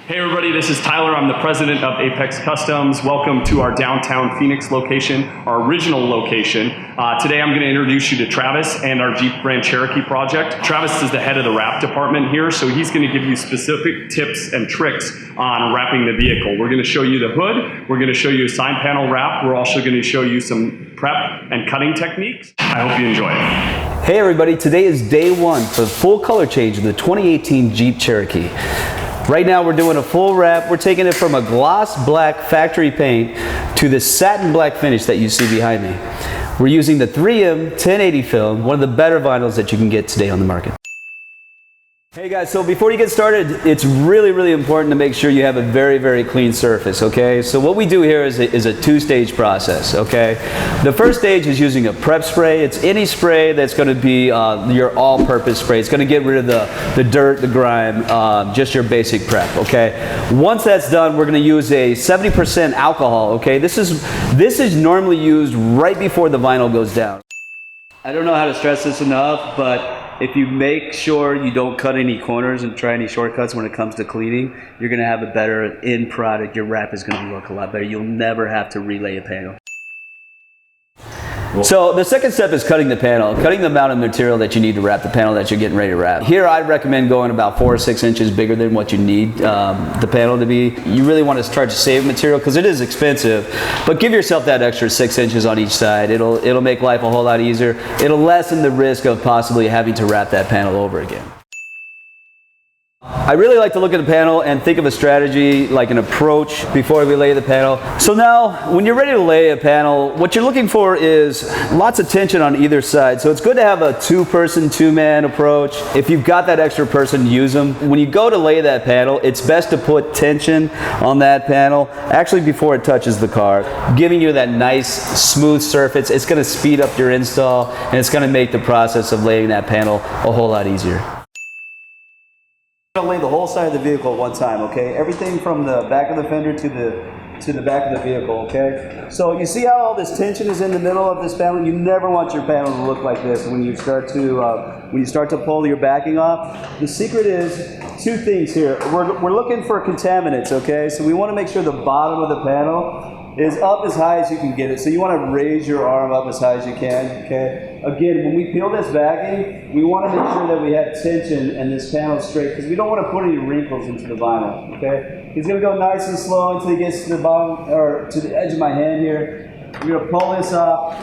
Hey everybody, this is Tyler. I'm the president of Apex Customs. Welcome to our downtown Phoenix location, our original location. Today I'm going to introduce you to Travis and our Jeep Grand Cherokee project. Travis is the head of the wrap department here, so he's going to give you specific tips and tricks on wrapping the vehicle. We're going to show you the hood, we're going to show you a side panel wrap, we're also going to show you some prep and cutting techniques. I hope you enjoy it. Hey everybody, today is day one for the full color change of the 2018 Jeep Cherokee. Right now we're doing a full wrap. We're taking it from a gloss black factory paint to the satin black finish that you see behind me. We're using the 3M 1080 film, one of the better vinyls that you can get today on the market. Hey guys, so before you get started, it's really important to make sure you have a very clean surface, okay? So what we do here is a two-stage process, okay? The first stage is using a prep spray. It's any spray that's going to be your all-purpose spray. It's going to get rid of the dirt, the grime, just your basic prep, okay? Once that's done, we're going to use a 70% alcohol, okay? This is normally used right before the vinyl goes down. I don't know how to stress this enough, but if you make sure you don't cut any corners and try any shortcuts when it comes to cleaning, you're going to have a better end product. Your wrap is going to look a lot better. You'll never have to relay a panel. So the second step is cutting the panel, cutting the amount of material that you need to wrap the panel that you're getting ready to wrap. Here I recommend going about 4 or 6 inches bigger than what you need the panel to be. You really want to try to save material because it is expensive, but give yourself that extra 6 inches on each side. It'll make life a whole lot easier. It'll lessen the risk of possibly having to wrap that panel over again. I really like to look at the panel and think of a strategy, like an approach, before we lay the panel. So now, when you're ready to lay a panel, what you're looking for is lots of tension on either side. So it's good to have a two-person, two-man approach. If you've got that extra person, use them. When you go to lay that panel, it's best to put tension on that panel, actually before it touches the car, giving you that nice, smooth surface. It's going to speed up your install, and it's going to make the process of laying that panel a whole lot easier. I'm going to lay the whole side of the vehicle at one time, okay? Everything from the back of the fender to the back of the vehicle, okay? So you see how all this tension is in the middle of this panel? You never want your panel to look like this when you start to pull your backing off. The secret is 2 things here. We're looking for contaminants, okay? So we want to make sure the bottom of the panel is up as high as you can get it. So you want to raise your arm up as high as you can, okay? Again, when we peel this backing, we want to make sure that we have tension and this panel is straight because we don't want to put any wrinkles into the vinyl, okay? He's going to go nice and slow until he gets to the bottom, or to the edge of my hand here. We're going to pull this up.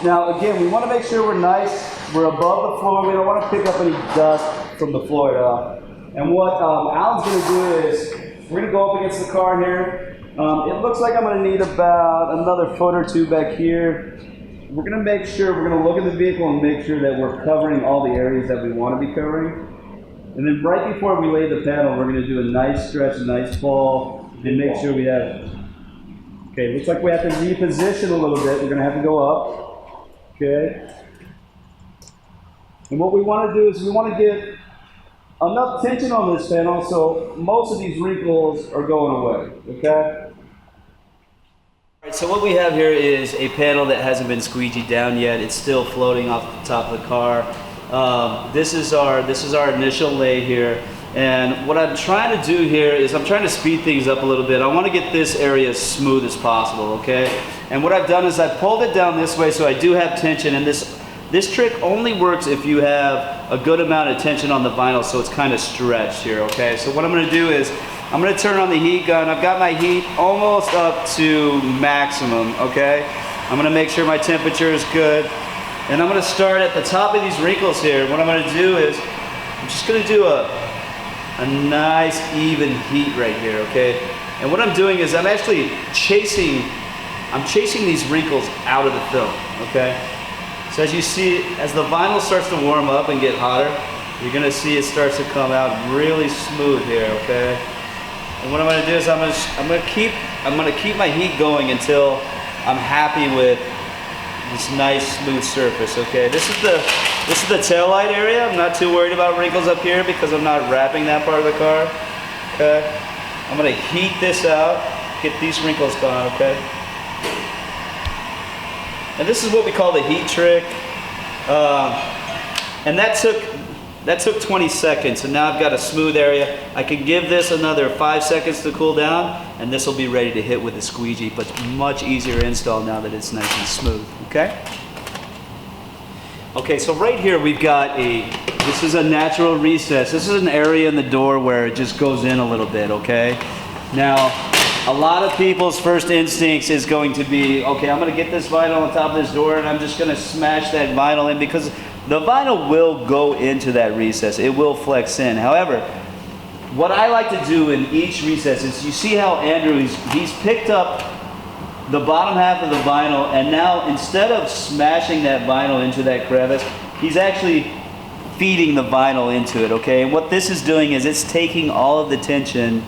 Now again, we want to make sure we're nice, we're above the floor. We don't want to pick up any dust from the floor at all. And what Alan's going to do is, we're going to go up against the car here. It looks like I'm going to need about another foot or 2 back here. We're going to make sure, we're going to look at the vehicle and make sure that we're covering all the areas that we want to be covering. And then right before we lay the panel, we're going to do a nice stretch, a nice pull, and make sure we have, okay, looks like we have to reposition a little bit. We're going to have to go up, okay. And what we want to do is we want to get enough tension on this panel so most of these wrinkles are going away, okay? Alright, so what we have here is a panel that hasn't been squeegeed down yet. It's still floating off the top of the car. This is our initial lay here. And what I'm trying to do here is I'm trying to speed things up a little bit. I want to get this area as smooth as possible, okay? And what I've done is I pulled it down this way so I do have tension, and this trick only works if you have a good amount of tension on the vinyl so it's kind of stretched here, okay? So what I'm going to do is I'm going to turn on the heat gun. I've got my heat almost up to maximum, okay? I'm going to make sure my temperature is good. And I'm going to start at the top of these wrinkles here. What I'm going to do is I'm just going to do a nice even heat right here, okay? And what I'm doing is I'm actually chasing these wrinkles out of the film, okay? So as you see, as the vinyl starts to warm up and get hotter, you're going to see it starts to come out really smooth here, okay? And what I'm going to do is I'm going to keep my heat going until I'm happy with this nice smooth surface, okay? This is the tail light area. I'm not too worried about wrinkles up here because I'm not wrapping that part of the car, okay? I'm going to heat this out, get these wrinkles gone, okay? And this is what we call the heat trick. And that took That took 20 seconds, and now I've got a smooth area. I can give this another 5 seconds to cool down, and this will be ready to hit with a squeegee, but it's much easier install now that it's nice and smooth, okay? Okay, so right here we've got this is a natural recess. This is an area in the door where it just goes in a little bit, okay? Now, a lot of people's first instincts is going to be, okay, I'm gonna get this vinyl on top of this door and I'm just gonna smash that vinyl in, because the vinyl will go into that recess. It will flex in. However, what I like to do in each recess is, you see how Andrew, he's picked up the bottom half of the vinyl, and now instead of smashing that vinyl into that crevice, he's actually feeding the vinyl into it, okay? And what this is doing is it's taking all of the tension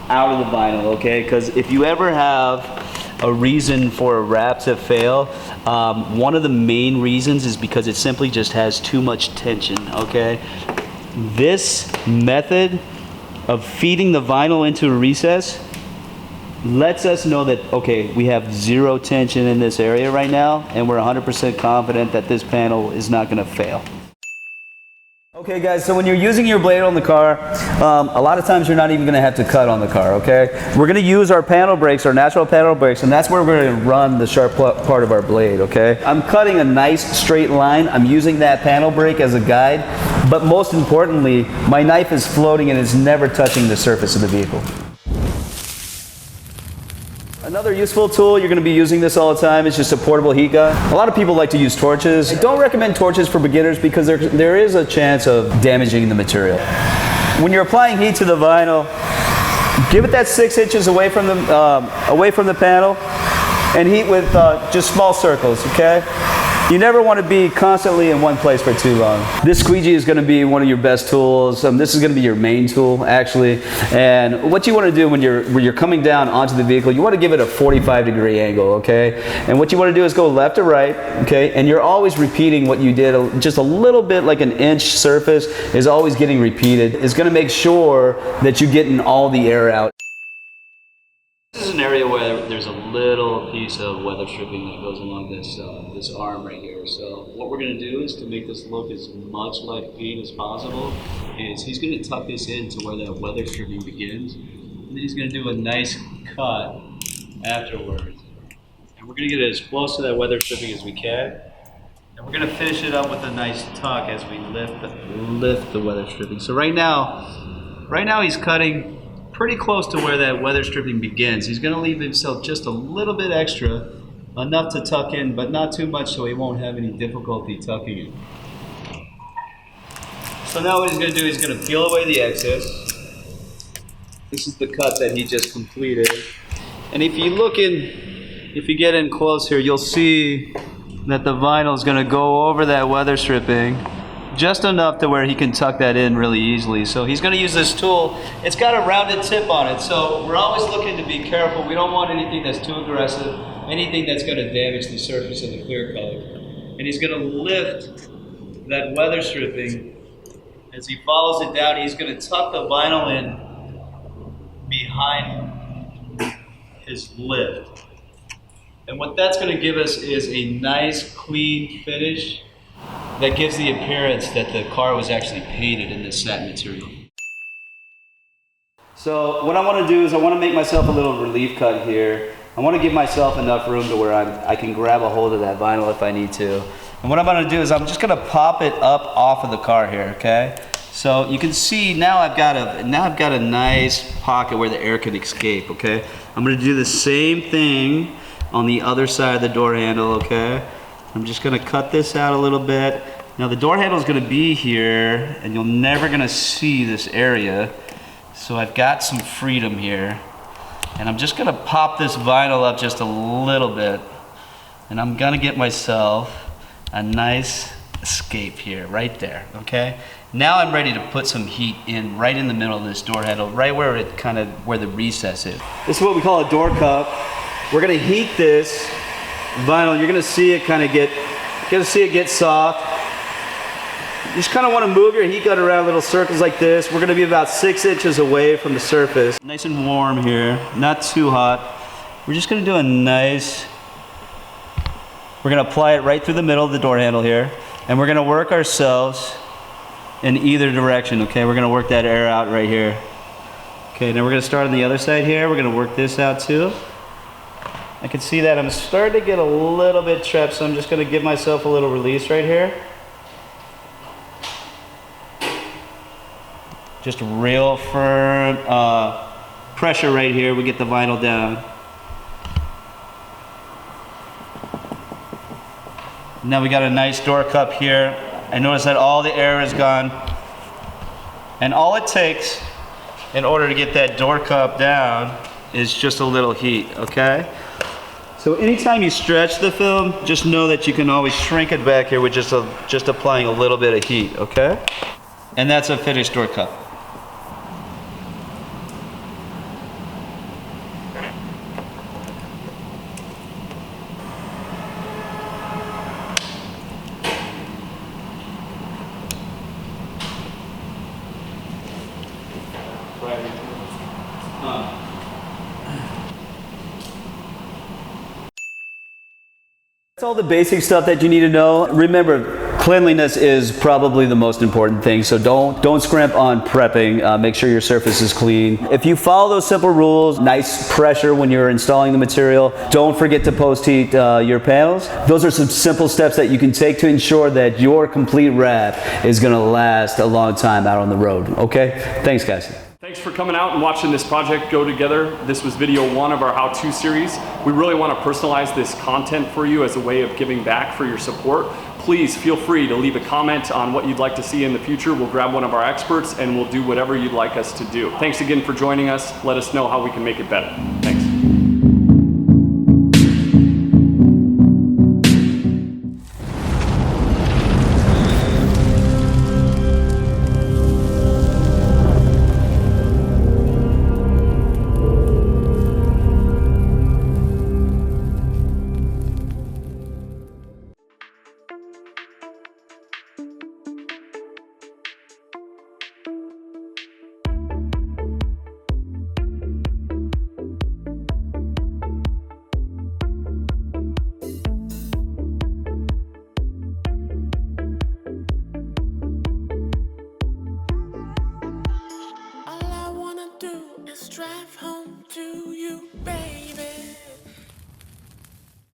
out of the vinyl, okay? Because if you ever have a reason for a wrap to fail, one of the main reasons is because it simply just has too much tension, okay? This method of feeding the vinyl into a recess lets us know that, okay, we have zero tension in this area right now, and we're 100% confident that this panel is not going to fail. Okay guys, so when you're using your blade on the car, a lot of times you're not even going to have to cut on the car, okay? We're going to use our panel brakes, our natural panel brakes, and that's where we're going to run the sharp part of our blade, okay? I'm cutting a nice straight line. I'm using that panel brake as a guide, but most importantly, my knife is floating and it's never touching the surface of the vehicle. Another useful tool, you're going to be using this all the time, is just a portable heat gun. A lot of people like to use torches. I don't recommend torches for beginners because there is a chance of damaging the material. When you're applying heat to the vinyl, give it that 6 inches away from the panel, and heat with just small circles, okay? You never want to be constantly in one place for too long. This squeegee is going to be one of your best tools. This is going to be your main tool, actually. And what you want to do when you're coming down onto the vehicle, you want to give it a 45-degree angle, okay? And what you want to do is go left to right, okay? And you're always repeating what you did. Just a little bit, like an inch surface, is always getting repeated. It's going to make sure that you're getting all the air out. This is an area where there's a little piece of weather stripping that goes along this arm right here. So what we're going to do is, to make this look as much like paint as possible, is he's going to tuck this in to where that weather stripping begins, and then he's going to do a nice cut afterwards. And we're going to get it as close to that weather stripping as we can, and we're going to finish it up with a nice tuck as we lift the weather stripping. So right now he's cutting pretty close to where that weather stripping begins. He's going to leave himself just a little bit extra, enough to tuck in, but not too much so he won't have any difficulty tucking it. So now what he's going to do, he's going to peel away the excess. This is the cut that he just completed. And if you get in close here, you'll see that the vinyl is going to go over that weather stripping just enough to where he can tuck that in really easily. So he's going to use this tool. It's got a rounded tip on it, so we're always looking to be careful. We don't want anything that's too aggressive, anything that's going to damage the surface of the clear color. And he's going to lift that weather stripping. As he follows it down, he's going to tuck the vinyl in behind his lift. And what that's going to give us is a nice, clean finish that gives the appearance that the car was actually painted in this satin material. So what I want to do is I want to make myself a little relief cut here. I want to give myself enough room to where I can grab a hold of that vinyl if I need to. And what I'm going to do is I'm just going to pop it up off of the car here, okay? So you can see now I've got a nice pocket where the air can escape, okay? I'm going to do the same thing on the other side of the door handle, okay? I'm just going to cut this out a little bit. Now the door handle is going to be here, and you're never going to see this area. So I've got some freedom here. And I'm just going to pop this vinyl up just a little bit. And I'm going to get myself a nice escape here, right there, okay? Now I'm ready to put some heat in right in the middle of this door handle, right where where the recess is. This is what we call a door cup. We're going to heat this vinyl. You're going to see it get soft. You just kind of want to move your heat gun around little circles like this. We're going to be about 6 inches away from the surface. Nice and warm here, not too hot. We're just going to do we're going to apply it right through the middle of the door handle here, and we're going to work ourselves in either direction, okay? We're gonna work that air out right here. Okay, now we're gonna start on the other side here. We're gonna work this out too. I can see that I'm starting to get a little bit trapped, so I'm just gonna give myself a little release right here. Just real firm pressure right here. We get the vinyl down. Now we got a nice door cup here. I notice that all the air is gone. And all it takes in order to get that door cup down is just a little heat, okay? So anytime you stretch the film, just know that you can always shrink it back here with just applying a little bit of heat, okay? And that's a finished door cup. That's all the basic stuff that you need to know. Remember, cleanliness is probably the most important thing, so don't scrimp on prepping. Make sure your surface is clean. If you follow those simple rules, nice pressure when you're installing the material, don't forget to post-heat your panels. Those are some simple steps that you can take to ensure that your complete wrap is going to last a long time out on the road. Okay? Thanks, guys. Thanks for coming out and watching this project go together. This was video 1 of our how-to series. We really want to personalize this content for you as a way of giving back for your support. Please feel free to leave a comment on what you'd like to see in the future. We'll grab one of our experts and we'll do whatever you'd like us to do. Thanks again for joining us. Let us know how we can make it better. Thanks.